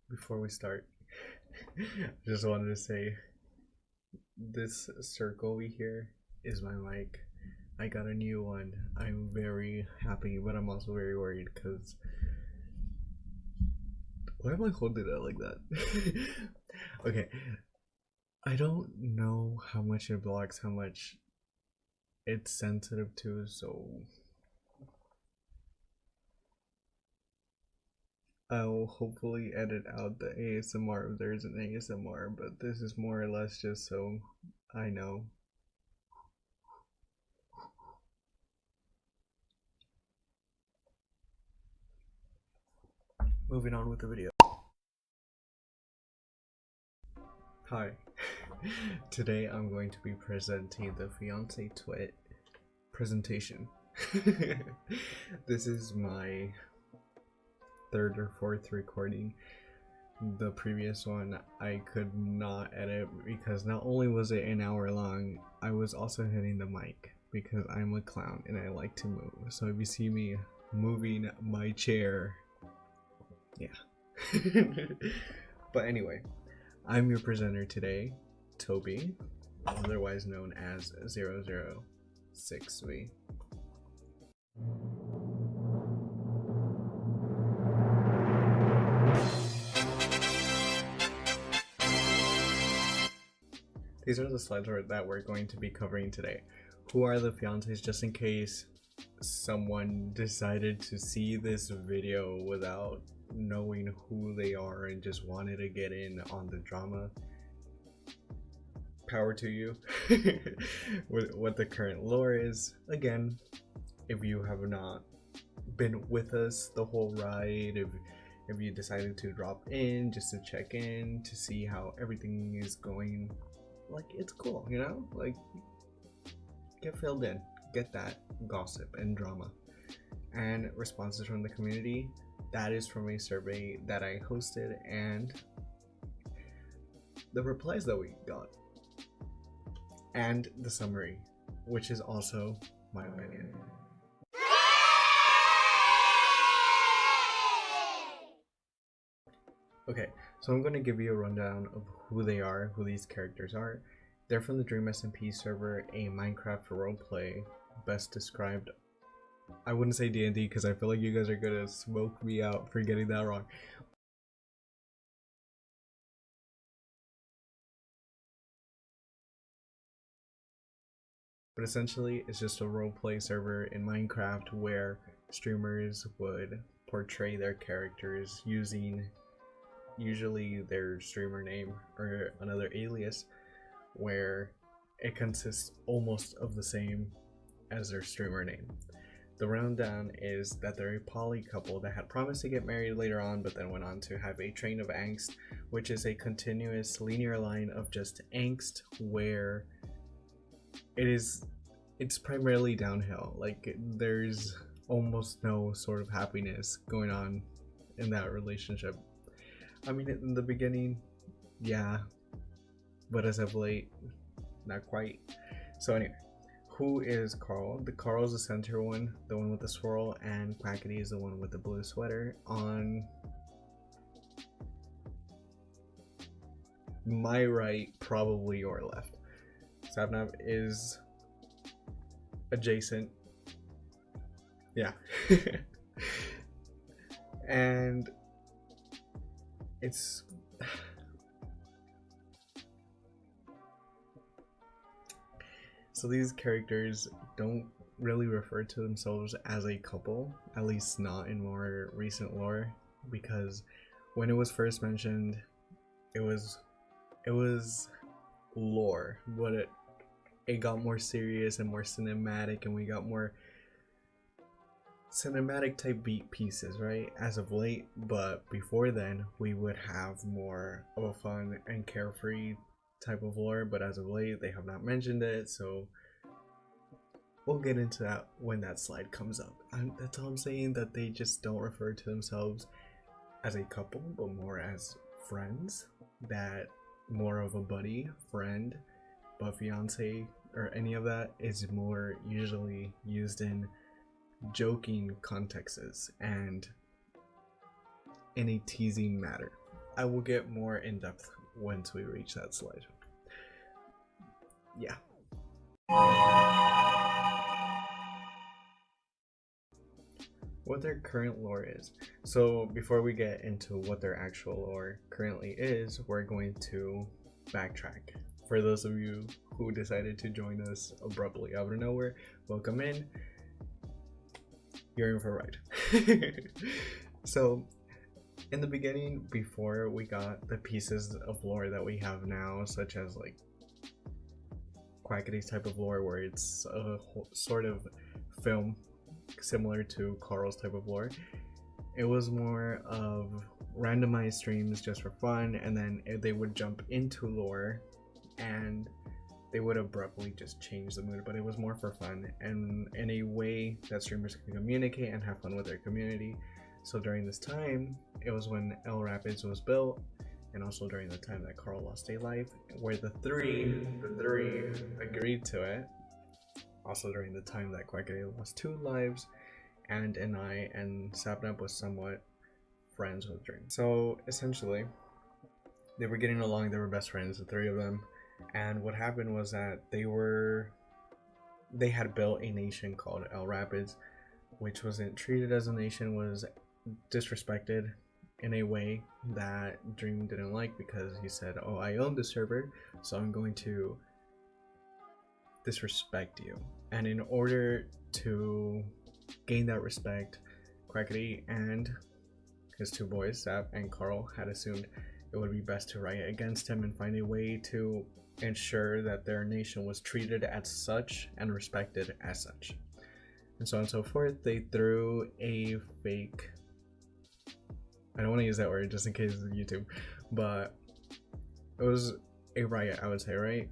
Before we start, I just wanted to say this circle over here is my mic. I got a new one. I'm very happy, but I'm also very worried because why am I holding it like that? Okay, I don't know how much it blocks, how much it's sensitive to, so I'll hopefully edit out the ASMR if there's an ASMR, but this is more or less just so I know. Moving on with the video. Hi. Today I'm going to be presenting the Fiance Twit presentation. This is my third or fourth recording. The previous one I could not edit because not only was it an hour long, I was also hitting the mic because I'm a clown and I like to move. So if you see me moving my chair, yeah. But anyway, I'm your presenter today, Toby, otherwise known as 006V. These are the slides that we're going to be covering today. Who are the fiancés, just in case someone decided to see this video without knowing who they are and just wanted to get in on the drama. Power to you. With what the current lore is. Again, if you have not been with us the whole ride, if you decided to drop in just to check in to see how everything is going, like, it's cool, you know, like, get filled in, get that gossip and drama and responses from the community. That is from a survey that I hosted and the replies that we got and the summary, which is also my opinion. Okay, so I'm going to give you a rundown of who they are, who these characters are. They're from the Dream SMP server, a Minecraft roleplay, best described. I wouldn't say D&D because I feel like you guys are gonna smoke me out for getting that wrong. But essentially, it's just a roleplay server in Minecraft where streamers would portray their characters using usually their streamer name or another alias, where it consists almost of the same as their streamer name. The rundown is that they're a poly couple that had promised to get married later on, but then went on to have a train of angst, which is a continuous linear line of just angst where it's primarily downhill. Like, there's almost no sort of happiness going on in that relationship. I mean, in the beginning, yeah, but as of late, not quite. So anyway, who is Carl? The Carl's the center one, the one with the swirl, and Quackity is the one with the blue sweater. On my right, probably your left. Savnav is adjacent. Yeah. And it's so these characters don't really refer to themselves as a couple, at least not in more recent lore, because when it was first mentioned, it was lore, but it got more serious and more cinematic, and we got more cinematic type beat pieces, right, as of late. But before then, we would have more of a fun and carefree type of lore, but as of late they have not mentioned it, so we'll get into that when that slide comes up. That's all I'm saying, that they just don't refer to themselves as a couple, but more as friends, that more of a buddy, friend. But fiance or any of that is more usually used in joking contexts and in a teasing matter. I will get more in depth once we reach that slide. Yeah. What their current lore is. So before we get into what their actual lore currently is, we're going to backtrack. For those of you who decided to join us abruptly out of nowhere, welcome in. You're in for a ride. So in the beginning, before we got the pieces of lore that we have now, such as like Quackity's type of lore where it's a sort of film similar to Carl's type of lore, it was more of randomized streams just for fun, and then they would jump into lore and they would abruptly just change the mood, but it was more for fun and in a way that streamers can communicate and have fun with their community. So during this time, it was when El Rapids was built, and also during the time that Carl lost a life, where the three agreed to it. Also during the time that Quackity lost 2 lives, and I and Sapnap was somewhat friends with Dream. So essentially, they were getting along, they were best friends, the 3 of them. And what happened was that they had built a nation called El Rapids, which wasn't treated as a nation, was disrespected in a way that Dream didn't like, because he said, oh, I own the server, so I'm going to disrespect you. And in order to gain that respect, Quackity and his 2 boys, Sap and Carl, had assumed it would be best to riot against him and find a way to ensure that their nation was treated as such and respected as such. And so on and so forth. They threw a fake, I don't want to use that word just in case it's YouTube, but it was a riot, I would say, right?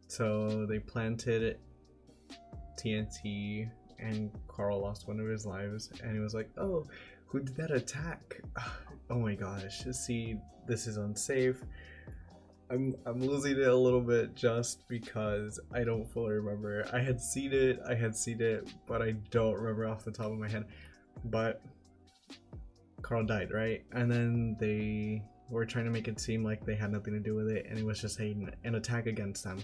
So they planted TNT and Carl lost one of his lives, and he was like, oh, who did that attack? Oh my gosh, see, this is unsafe. I'm losing it a little bit just because I don't fully remember. I had seen it, but I don't remember off the top of my head. But Carl died, right? And then they were trying to make it seem like they had nothing to do with it, and it was just an attack against them.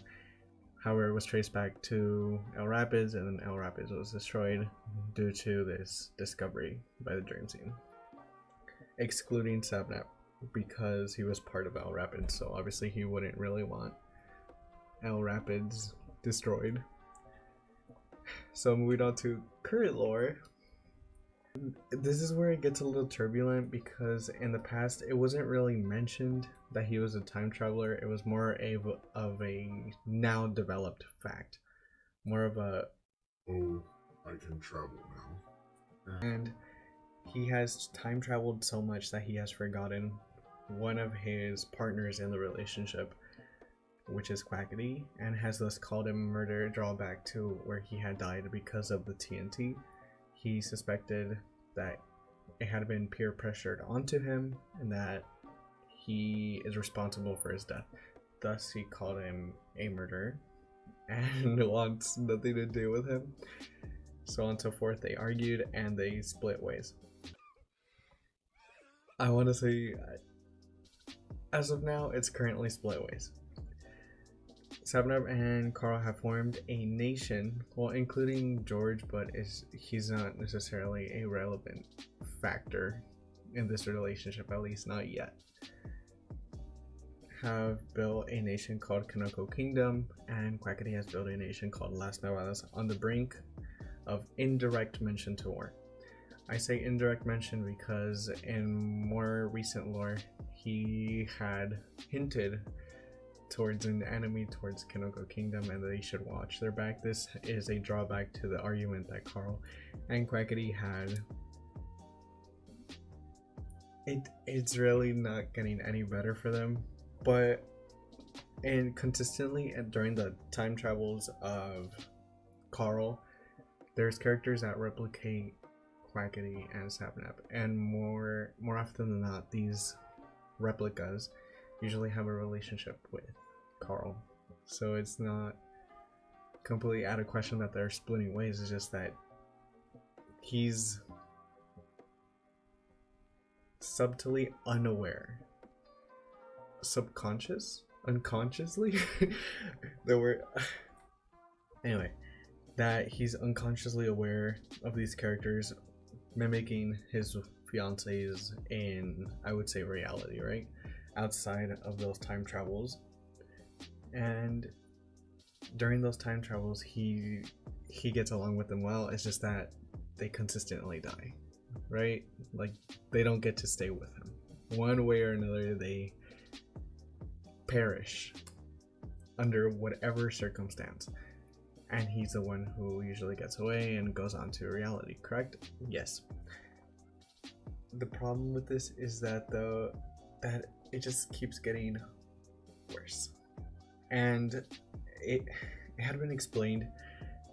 However, it was traced back to El Rapids, and then El Rapids was destroyed due to this discovery by the Dream Team, excluding Sapnap, because he was part of El Rapids, so obviously he wouldn't really want El Rapids destroyed. So moving on to current lore. This is where it gets a little turbulent, because in the past it wasn't really mentioned that he was a time traveler. It was more of a now developed fact, more of a, oh, I can travel now. And he has time traveled so much that he has forgotten one of his partners in the relationship, which is Quackity, and has thus called him murder, drawback to where he had died because of the TNT. He suspected that it had been peer pressured onto him and that he is responsible for his death. Thus, he called him a murderer and wants nothing to do with him. So on and so forth, they argued and they split ways. I want to say, as of now, it's currently split ways. Sapnap and Carl have formed a nation, well, including George, but he's not necessarily a relevant factor in this relationship, at least not yet. Have built a nation called Kanoko Kingdom, and Quackity has built a nation called Las Nevadas on the brink of indirect mention to war. I say indirect mention because in more recent lore, he had hinted towards an enemy towards Kanoko Kingdom and they should watch their back. This is a drawback to the argument that Carl and Quackity had. It's really not getting any better for them, but and consistently and during the time travels of Carl, there's characters that replicate Quackity and Sapnap, and more often than not, these replicas usually have a relationship with Carl. So it's not completely out of question that they're splitting ways. It's just that he's subtly unaware unconsciously, that we're anyway, that he's unconsciously aware of these characters mimicking his fiancées in, I would say, reality, right? Outside of those time travels. And during those time travels, he gets along with them well. It's just that they consistently die, right? Like, they don't get to stay with him. One way or another, they perish under whatever circumstance. And he's the one who usually gets away and goes on to reality, correct? Yes. The problem with this is that that it just keeps getting worse. And it had been explained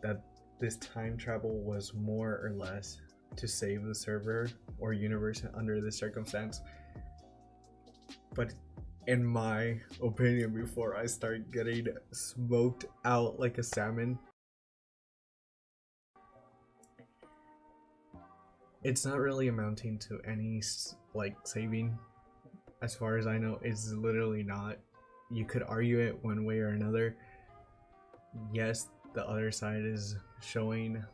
that this time travel was more or less to save the server or universe under this circumstance. But in my opinion, before I start getting smoked out like a salmon, it's not really amounting to any like saving. As far as I know, it's literally not. You could argue it one way or another. Yes, the other side is showing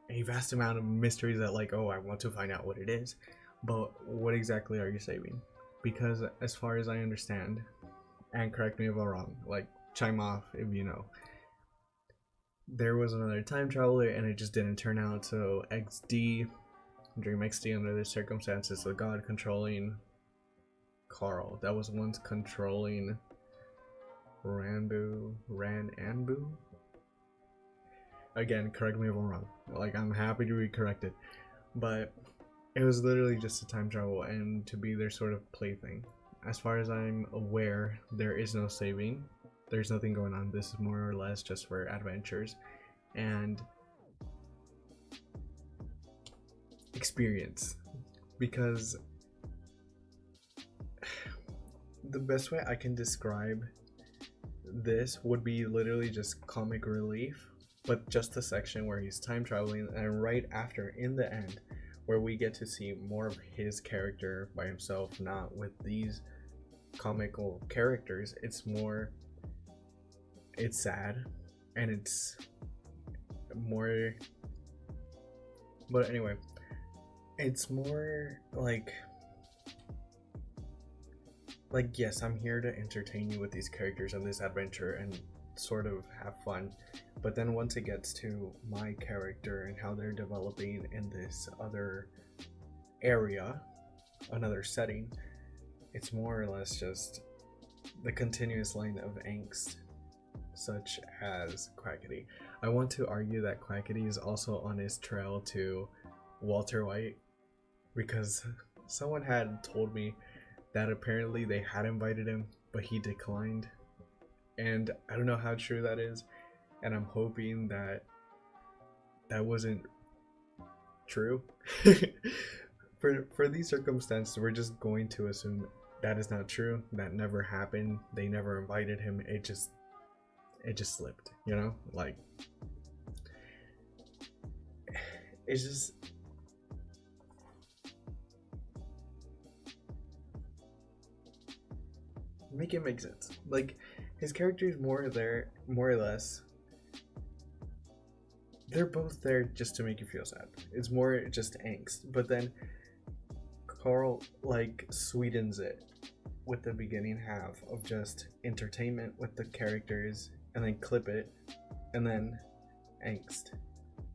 a vast amount of mysteries that, like, oh, I want to find out what it is, but what exactly are you saving? Because as far as I understand, and correct me if I'm wrong, like, chime off if you know, there was another time traveler and it just didn't turn out. So Dream XD, under the circumstances, the god controlling Carl that was once controlling Ran Anbu. Again, correct me if I'm wrong. Like, I'm happy to be corrected, but it was literally just a time travel and to be their sort of plaything. As far as I'm aware, there is no saving. There's nothing going on. This is more or less just for adventures and experience. Because the best way I can describe this would be literally just comic relief, but just a section where he's time traveling, and right after, in the end, where we get to see more of his character by himself, not with these comical characters. It's sad, and it's more, but anyway, it's more like yes, I'm here to entertain you with these characters and this adventure and sort of have fun, but then once it gets to my character and how they're developing in this other area, another setting, it's more or less just the continuous line of angst, such as Quackity. I want to argue that Quackity is also on his trail to Walter White, because someone had told me that apparently they had invited him, but he declined. And I don't know how true that is, and I'm hoping that that wasn't true. For these circumstances, we're just going to assume that is not true. That never happened. They never invited him. It just slipped, you know? Like, it's just, make it make sense. Like, his character is more or less, they're both there just to make you feel sad. It's more just angst, but then Carl, like, sweetens it with the beginning half of just entertainment with the characters, and then clip it, and then angst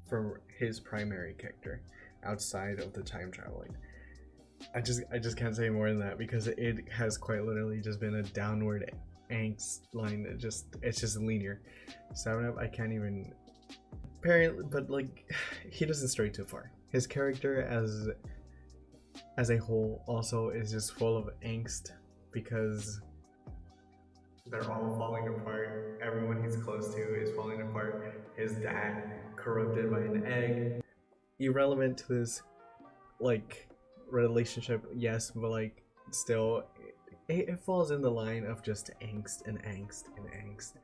for his primary character outside of the time traveling. I just can't say more than that, because it has quite literally just been a downward angst line. It's just linear. 7-Up, I can't even, apparently, but like, he doesn't stray too far. His character as a whole also is just full of angst, because they're all falling apart. Everyone he's close to is falling apart. His dad, corrupted by an egg. Irrelevant to this, like, relationship, yes, but like, still, it falls in the line of just angst and angst and angst.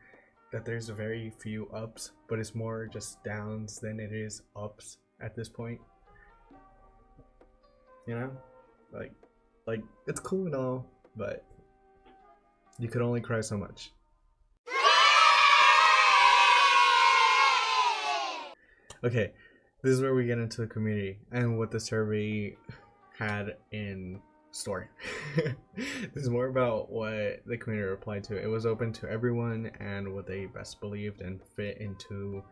That there's very few ups, but it's more just downs than it is ups at this point. You know, like it's cool and all, but You could only cry so much. Okay, this is where we get into the community and what the survey had in store. This is more about what the community replied to. It was open to everyone and what they best believed and fit into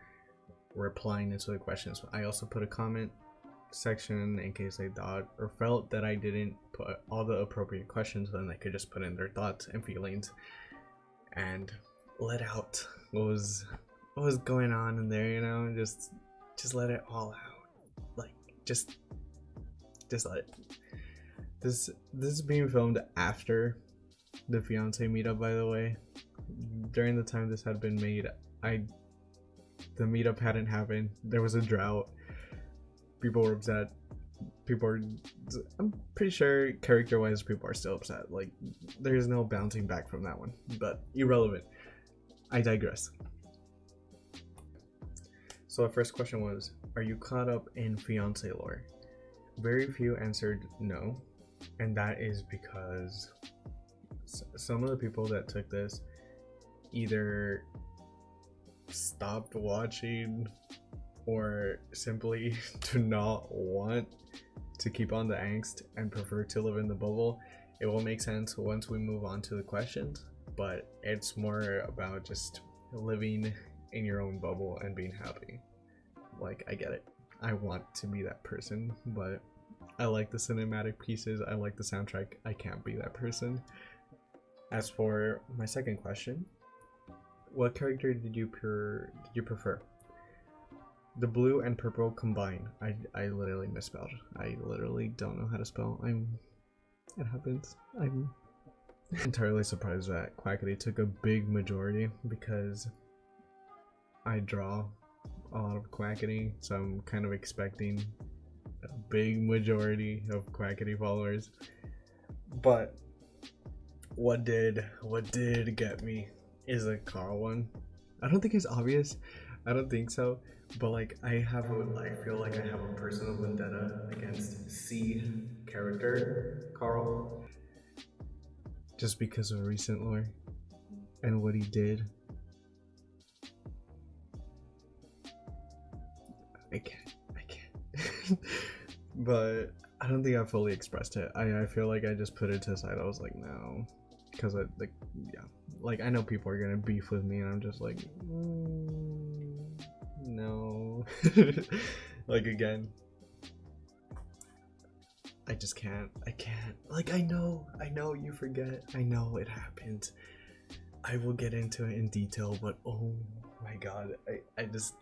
replying into the questions. I also put a comment section in case they thought or felt that I didn't put all the appropriate questions, then they could just put in their thoughts and feelings and let out what was going on in there, you know, and just let it all out. Like just let it. This is being filmed after the Fiance meetup, by the way. During the time this had been made, the meetup hadn't happened. There was a drought. People were upset. I'm pretty sure character-wise, people are still upset. Like, there's no bouncing back from that one. But irrelevant. I digress. So the first question was, are you caught up in Fiance lore? Very few answered no. And that is because some of the people that took this either stopped watching or simply do not want to keep on the angst and prefer to live in the bubble. It will make sense once we move on to the questions, but it's more about just living in your own bubble and being happy. Like, I get it. I want to be that person, but I like the cinematic pieces. I like the soundtrack. I can't be that person. As for my second question, what character did you prefer? The blue and purple combined. I literally misspelled. I literally don't know how to spell. It happens. I'm entirely surprised that Quackity took a big majority because I draw a lot of Quackity, so I'm kind of expecting a big majority of Quackity followers. But what did get me is a Carl one. I don't think it's obvious. I don't think so. But like I feel like I have a personal vendetta against C character Carl, just because of recent lore and what he did. I can't. But I don't think I fully expressed it. I feel like I just put it to the side. I was like, no, because I know people are gonna beef with me, and I'm just like, no. Like, again, I just can't. Like, I know you forget. I know it happens. I will get into it in detail, but oh my god, I just,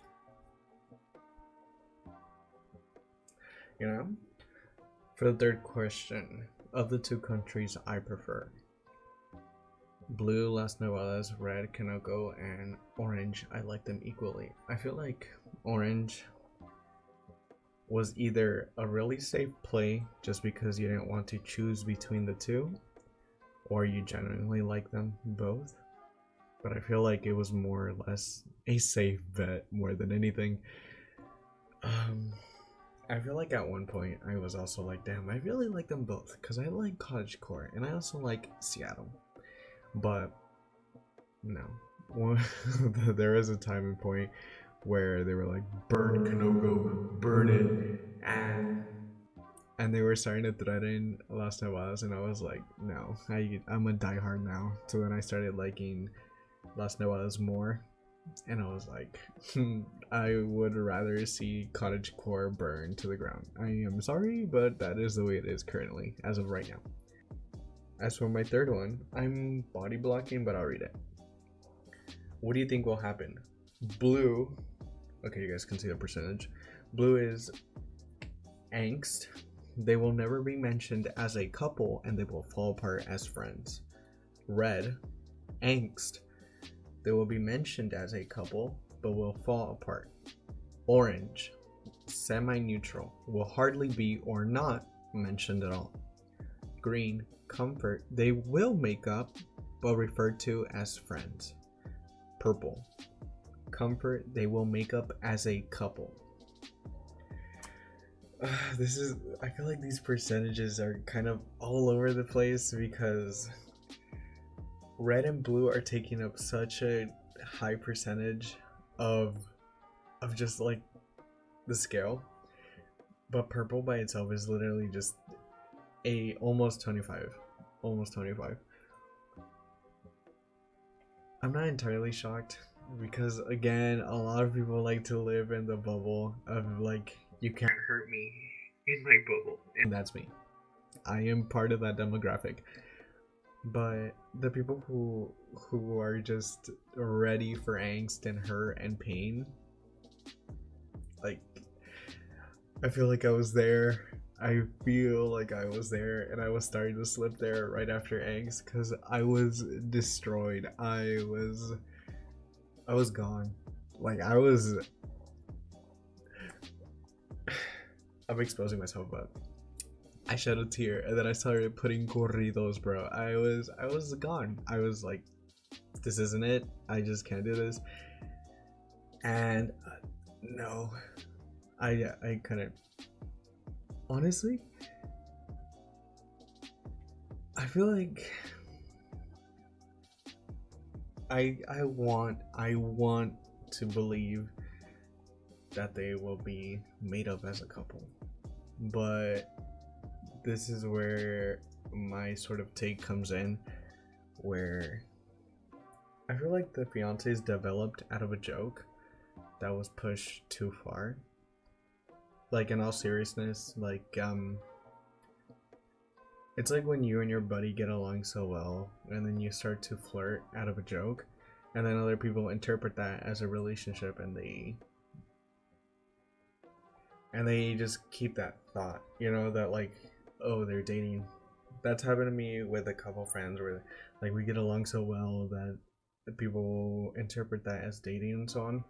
you know. For the third question, of the two countries I prefer, blue, Las Novelas, red, Kanoko, and orange, I like them equally. I feel like orange was either a really safe play just because you didn't want to choose between the two, or you genuinely like them both. But I feel like it was more or less a safe bet more than anything. I feel like at one point I was also like, damn, I really like them both because I like cottagecore and I also like Seattle. But no, there is a time and point where they were like, burn Kanoko, burn it, and they were starting to threaten Las Novelas, and I was like, no, I'm a diehard now. So then I started liking Las Novelas more. And I was like, I would rather see cottagecore burn to the ground. I am sorry, but that is the way it is currently, as of right now. As for my third one, I'm body blocking, but I'll read it. What do you think will happen? Blue, okay, you guys can see the percentage. Blue is angst. They will never be mentioned as a couple, and they will fall apart as friends. Red, angst. They will be mentioned as a couple, but will fall apart. Orange, semi-neutral, will hardly be or not mentioned at all. Green, comfort, they will make up, but referred to as friends. Purple, comfort, they will make up as a couple. I feel like these percentages are kind of all over the place because red and blue are taking up such a high percentage of just like the scale, but purple by itself is literally just a almost 25. I'm not entirely shocked because again, a lot of people like to live in the bubble of like, you can't hurt me in my bubble, and that's me. I am part of that demographic. But the people who are just ready for angst and hurt and pain, like, I feel like I was there. I feel like I was there, and I was starting to slip there right after angst because I was destroyed. I was gone. Like I was. I'm exposing myself, but I shed a tear, and then I started putting corridos, bro. I was gone. I was like, this isn't it. I just can't do this. And no, I couldn't. Honestly, I feel like I want to believe that they will be made up as a couple, but this is where my sort of take comes in, where I feel like the Fiances developed out of a joke that was pushed too far. Like in all seriousness, like it's like when you and your buddy get along so well and then you start to flirt out of a joke, and then other people interpret that as a relationship, and they just keep that thought, you know, that like, oh, they're dating. That's happened to me with a couple friends where like we get along so well that people interpret that as dating and so on.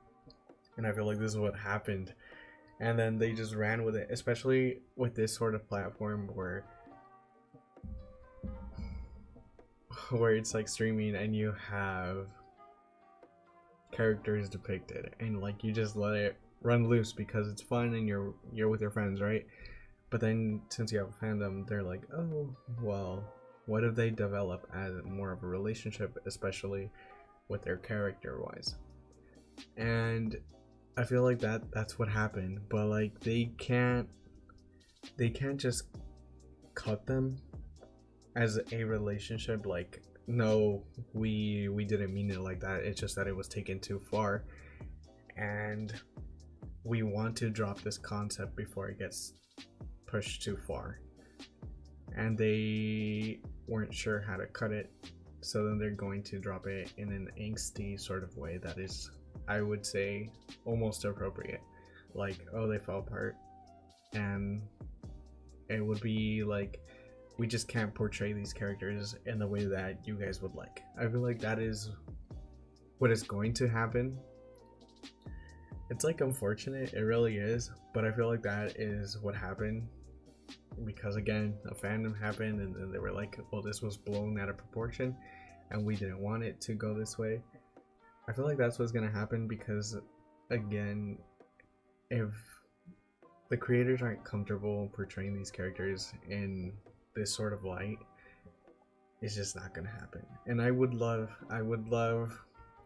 And I feel like this is what happened. And then they just ran with it, especially with this sort of platform where it's like streaming and you have characters depicted and like you just let it run loose because it's fun and you're with your friends, right? But then since you have a fandom, they're like, oh well, what if they develop as more of a relationship, especially with their character wise? And I feel like that's what happened, but like they can't just cut them as a relationship. Like, no, we didn't mean it like that. It's just that it was taken too far, and we want to drop this concept before it gets pushed too far. And they weren't sure how to cut it, so then they're going to drop it in an angsty sort of way that is, I would say, almost appropriate. Like, oh, they fell apart, and it would be like, we just can't portray these characters in the way that you guys would like. I feel like that is what is going to happen. It's like unfortunate, it really is, but I feel like that is what happened because again, a fandom happened and then they were like, well, this was blown out of proportion and we didn't want it to go this way. I feel like that's what's gonna happen because again, if the creators aren't comfortable portraying these characters in this sort of light, it's just not gonna happen. And I would love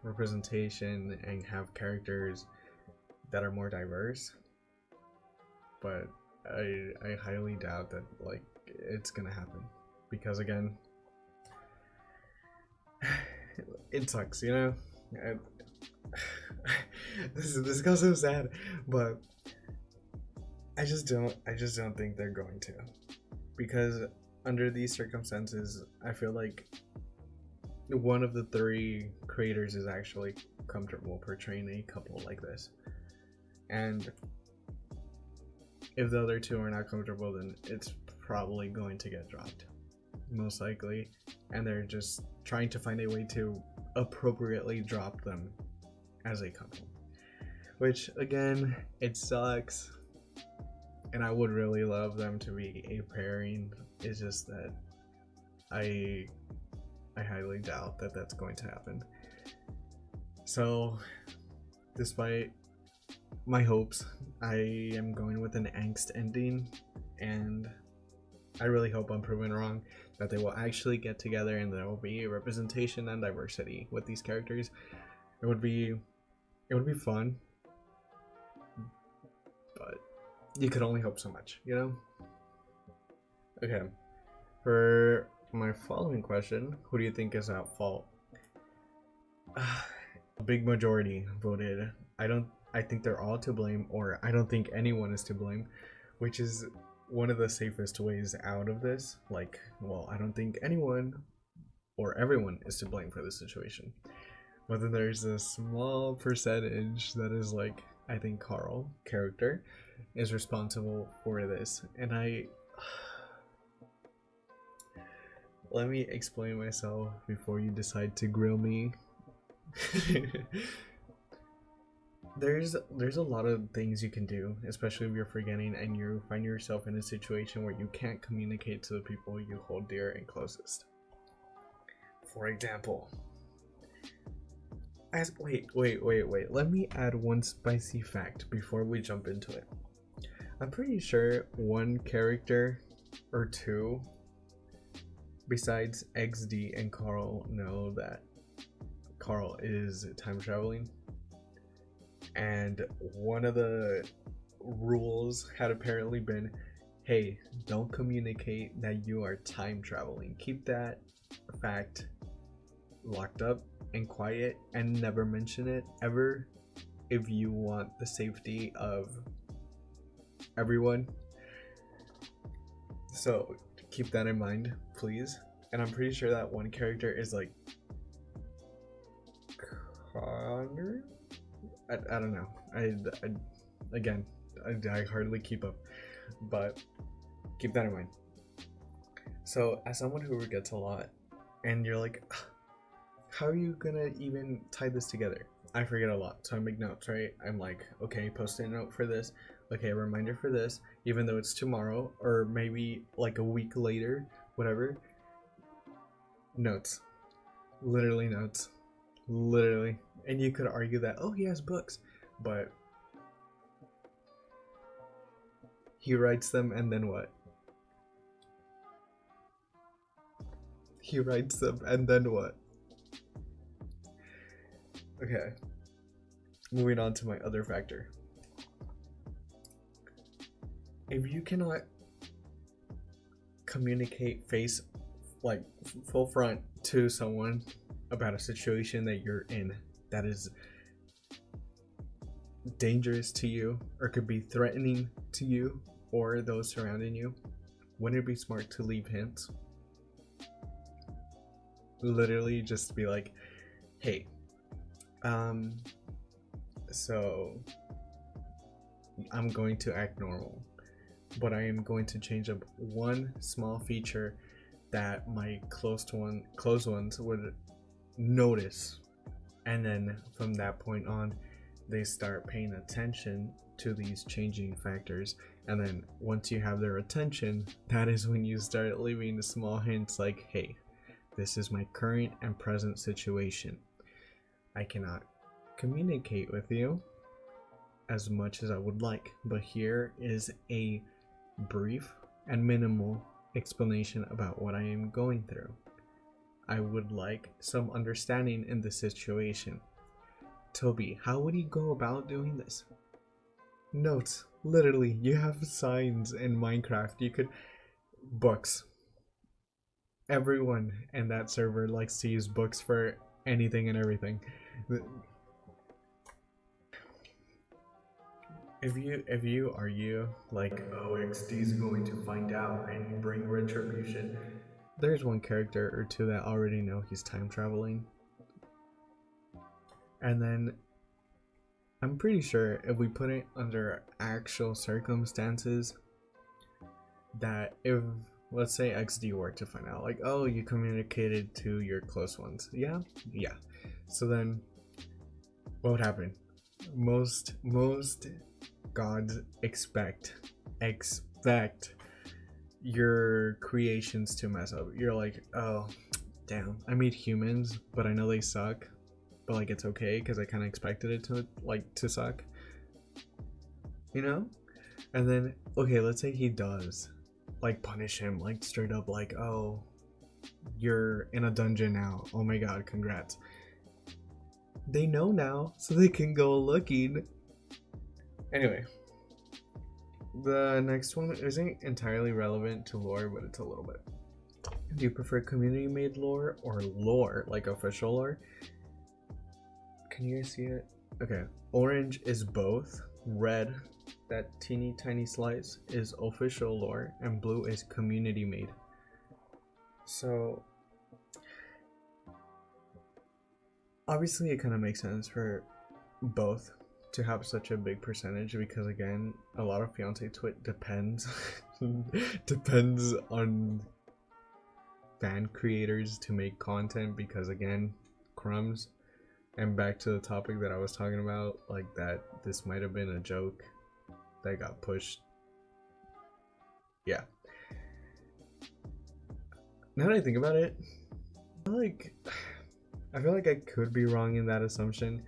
representation and have characters that are more diverse, but I highly doubt that like it's gonna happen because again, it sucks, you know. And this goes so sad, but I just don't think they're going to, because under these circumstances, I feel like one of the three creators is actually comfortable portraying a couple like this, and if the other two are not comfortable, then it's probably going to get dropped, most likely, and they're just trying to find a way to appropriately drop them as a couple, which again, it sucks, and I would really love them to be a pairing. It's just that I highly doubt that that's going to happen. So despite my hopes, I am going with an angst ending, and I really hope I'm proven wrong. that they will actually get together and there will be representation and diversity with these characters. It would be fun, but you could only hope so much, you know? Okay. For my following question, who do you think is at fault? A big majority voted. I think they're all to blame, or I don't think anyone is to blame, which is one of the safest ways out of this. Like, well, I don't think anyone or everyone is to blame for the situation. But then there's a small percentage that is like, I think Carl, character, is responsible for this. And let me explain myself before you decide to grill me. There's a lot of things you can do, especially if you're forgetting and you find yourself in a situation where you can't communicate to the people you hold dear and closest. For example, wait. Let me add one spicy fact before we jump into it. I'm pretty sure one character or two besides XD and Carl know that Carl is time traveling. And one of the rules had apparently been, hey, don't communicate that you are time traveling. Keep that fact locked up and quiet and never mention it ever if you want the safety of everyone. So keep that in mind, please. And I'm pretty sure that one character is like Connor? I don't know. I hardly keep up, but keep that in mind. So as someone who forgets a lot, and you're like, how are you gonna even tie this together? I forget a lot, so I make notes, right? I'm like, okay, post a note for this. Okay, a reminder for this, even though it's tomorrow or maybe like a week later, whatever. Notes, literally notes, literally. And you could argue that, oh, he has books, but he writes them and then what? He writes them and then what? Okay. Moving on to my other factor. If you cannot communicate full front to someone about a situation that you're in that is dangerous to you or could be threatening to you or those surrounding you, wouldn't it be smart to leave hints? Literally just be like, hey, so I'm going to act normal, but I am going to change up one small feature that my close ones would notice, and then from that point on they start paying attention to these changing factors, and then once you have their attention, that is when you start leaving the small hints like, hey, this is my current and present situation. I cannot communicate with you as much as I would like, but here is a brief and minimal explanation about what I am going through. I would like some understanding in the situation. Toby, how would you go about doing this? Notes. Literally, you have signs in Minecraft. You could... Books. Everyone in that server likes to use books for anything and everything. If you argue like, oh, XD's going to find out and bring retribution, there's one character or two that already know he's time traveling. And then I'm pretty sure if we put it under actual circumstances, that if, let's say, XD were to find out, like, oh, you communicated to your close ones. Yeah. So then what would happen? Most gods expect your creations to mess up. You're like, oh, damn, I made humans, but I know they suck, but like it's okay because I kind of expected it to suck, you know? And then, okay, let's say he does like punish him, like straight up, like, oh, You're in a dungeon now. Oh my god, congrats. They know now, so they can go looking. Anyway, the next one isn't entirely relevant to lore, but it's a little bit. Do you prefer community made lore or lore, like official lore? Can you guys see it? Okay, orange is both. Red, that teeny tiny slice, is official lore, and blue is community made. So obviously it kind of makes sense for both to have such a big percentage, because again, a lot of fiance twit depends depends on fan creators to make content, because again, crumbs. And back to the topic that I was talking about, like that this might have been a joke that got pushed. Yeah. Now that I think about it, I feel like I could be wrong in that assumption.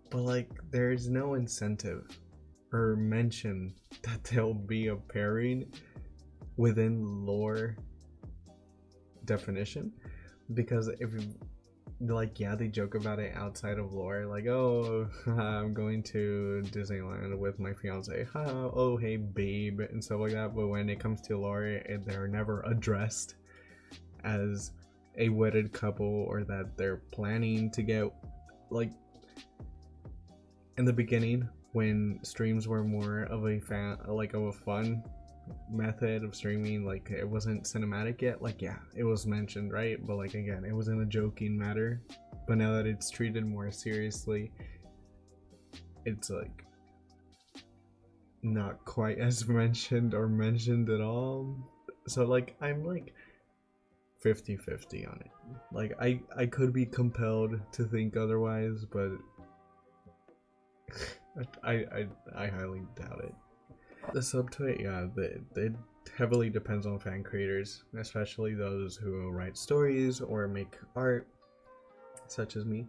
But like there's no incentive or mention that there'll be a pairing within lore definition. Because if you like, yeah, they joke about it outside of lore, like, oh, I'm going to Disneyland with my fiance, oh hey babe, and stuff like that. But when it comes to lore, they're never addressed as a wedded couple, or that they're planning to get, like, in the beginning when streams were more of a fun method of streaming, like it wasn't cinematic yet, like yeah, it was mentioned, right? But like again, it was in a joking matter. But now that it's treated more seriously, it's like not quite as mentioned or mentioned at all. So like I'm like 50-50 on it. Like I could be compelled to think otherwise, but I highly doubt it. The subtweet, yeah, it heavily depends on fan creators, especially those who write stories or make art, such as me.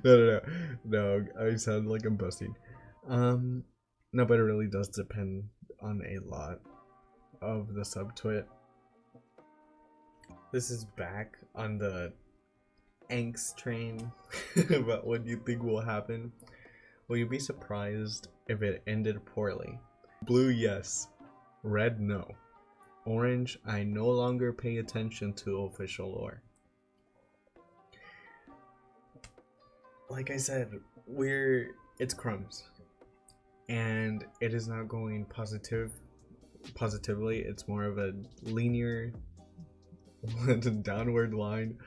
No, I sound like I'm busting. No, but it really does depend on a lot of the subtweet. This is back on the angst train about what you think will happen. Will you be surprised if it ended poorly? Blue, yes. Red, no. Orange, I no longer pay attention to official lore. Like I said, it's crumbs. And it is not going positively. It's more of a linear downward line,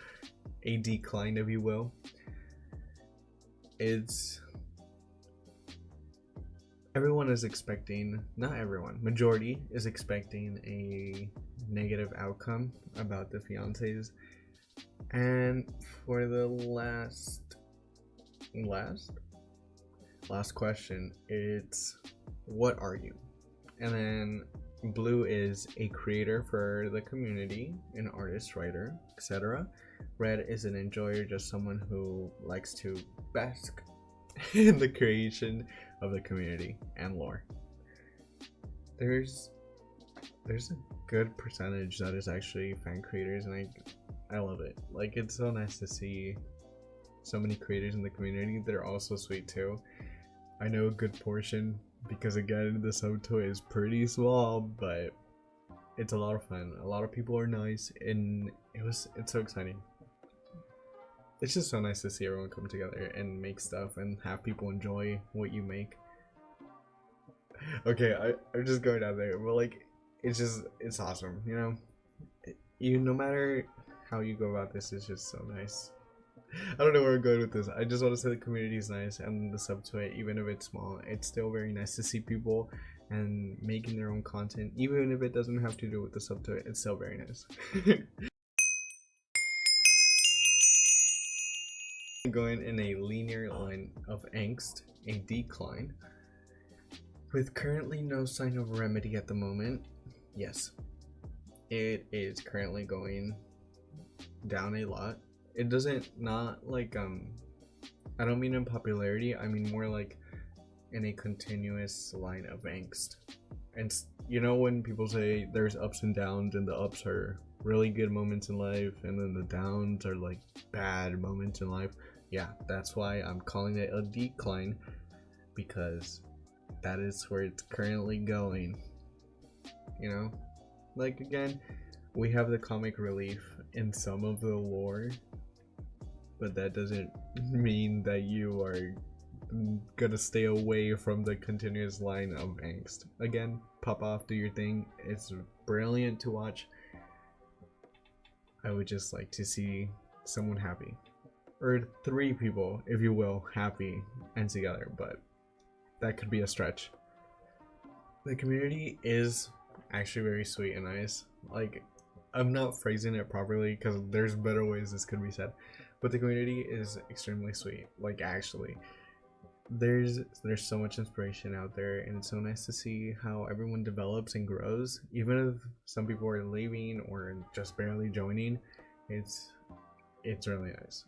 a decline, if you will. Everyone is expecting, not everyone, majority is expecting a negative outcome about the fiancés. And for the last question, it's what are you? And then blue is a creator for the community, an artist, writer, etc. Red is an enjoyer, just someone who likes to bask in the creation of the community and lore. There's a good percentage that is actually fan creators, and I love it. Like, it's so nice to see so many creators in the community that are also sweet too. I know a good portion, because again, the subtoy is pretty small, but it's a lot of fun. A lot of people are nice, and it's so exciting. It's just so nice to see everyone come together and make stuff and have people enjoy what you make. Okay, I'm just going out there, but like, it's awesome, you know? No matter how you go about this, it's just so nice. I don't know where I'm going with this. I just want to say the community is nice, and the sub to it, even if it's small, it's still very nice to see people and making their own content. Even if it doesn't have to do with the sub to it, it's still very nice. Going in a linear line of angst, a decline, with currently no sign of remedy at the moment. Yes, it is currently going down a lot. It doesn't, not like I don't mean in popularity, I mean more like in a continuous line of angst, and You know when people say there's ups and downs, and the ups are really good moments in life, and then the downs are like bad moments in life? Yeah, that's why I'm calling it a decline, because that is where it's currently going. You know? Like, again, we have the comic relief in some of the lore, but that doesn't mean that you are gonna stay away from the continuous line of angst. Again, pop off, do your thing. It's brilliant to watch. I would just like to see someone happy, or three people, if you will, happy and together, but that could be a stretch. The community is actually very sweet and nice. Like, I'm not phrasing it properly because there's better ways this could be said, but the community is extremely sweet. Like, actually, there's so much inspiration out there, and it's so nice to see how everyone develops and grows, even if some people are leaving or just barely joining. It's really nice.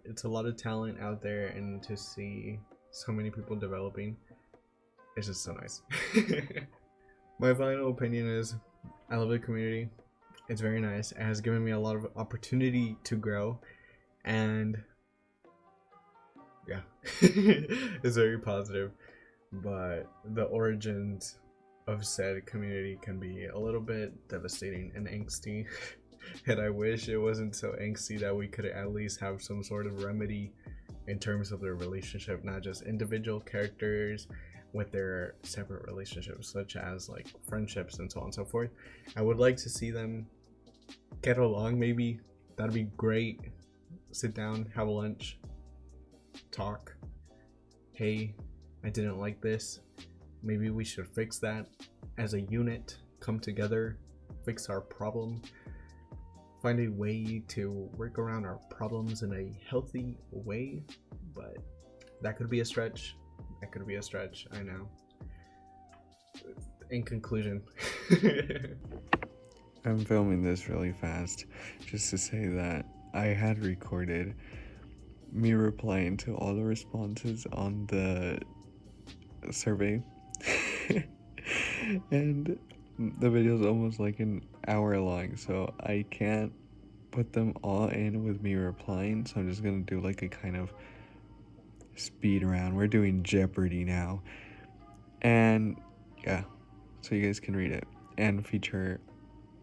It's a lot of talent out there, and to see so many people developing, it's just so nice. My final opinion is, I love the community. It's very nice. It has given me a lot of opportunity to grow, and yeah, it's very positive. But the origins of said community can be a little bit devastating and angsty. And I wish it wasn't so angsty, that we could at least have some sort of remedy in terms of their relationship, not just individual characters with their separate relationships, such as like friendships and so on and so forth. I would like to see them get along, maybe. That'd be great. Sit down, have a lunch, talk. Hey, I didn't like this. Maybe we should fix that as a unit. Come together, fix our problem, find a way to work around our problems in a healthy way. But that could be a stretch. That could be a stretch, I know. In conclusion, I'm filming this really fast just to say that I had recorded me replying to all the responses on the survey. And the video is almost like an hour long, so I can't put them all in with me replying, so I'm just gonna do like a kind of speed round. We're doing Jeopardy now. And yeah, so you guys can read it and feature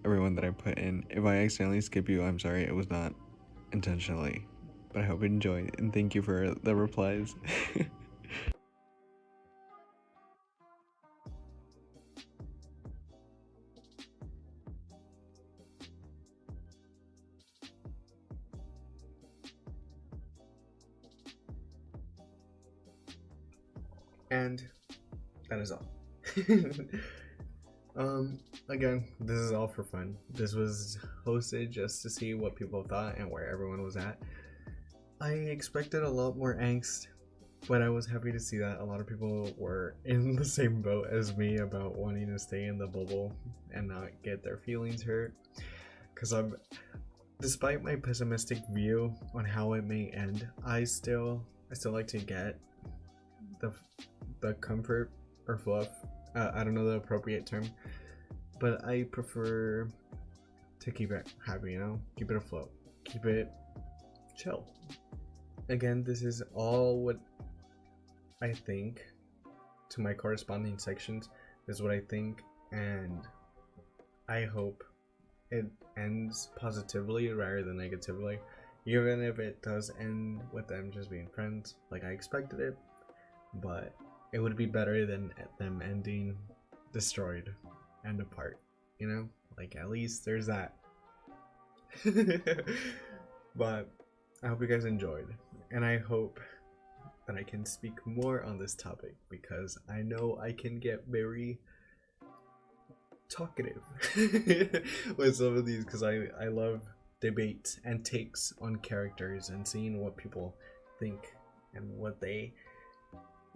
everyone that I put in. If I accidentally skip you, I'm sorry, it was not intentionally. But I hope you enjoy, and thank you for the replies. and that is all. Again, this is all for fun. This was hosted just to see what people thought and where everyone was at. I expected a lot more angst, but I was happy to see that a lot of people were in the same boat as me about wanting to stay in the bubble and not get their feelings hurt. Because despite my pessimistic view on how it may end, I still like to get the comfort or fluff. I don't know the appropriate term, but I prefer to keep it happy, keep it afloat, keep it chill. Again, this is all what I think to my corresponding sections. This is what I think, and I hope it ends positively rather than negatively, even if it does end with them just being friends like I expected it. But it would be better than them ending destroyed and apart, like, at least there's that. But I hope you guys enjoyed, and I hope that I can speak more on this topic, because I know I can get very talkative with some of these, because I love debates and takes on characters and seeing what people think and what they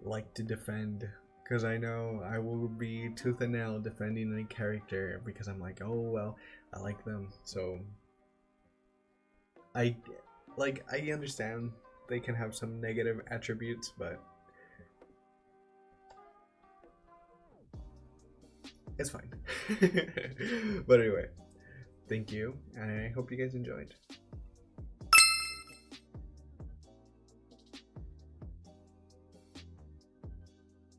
like to defend, because I know I will be tooth and nail defending a character because I'm like, oh well, I like them. So I understand they can have some negative attributes, but It's fine. But anyway, thank you, and I hope you guys enjoyed.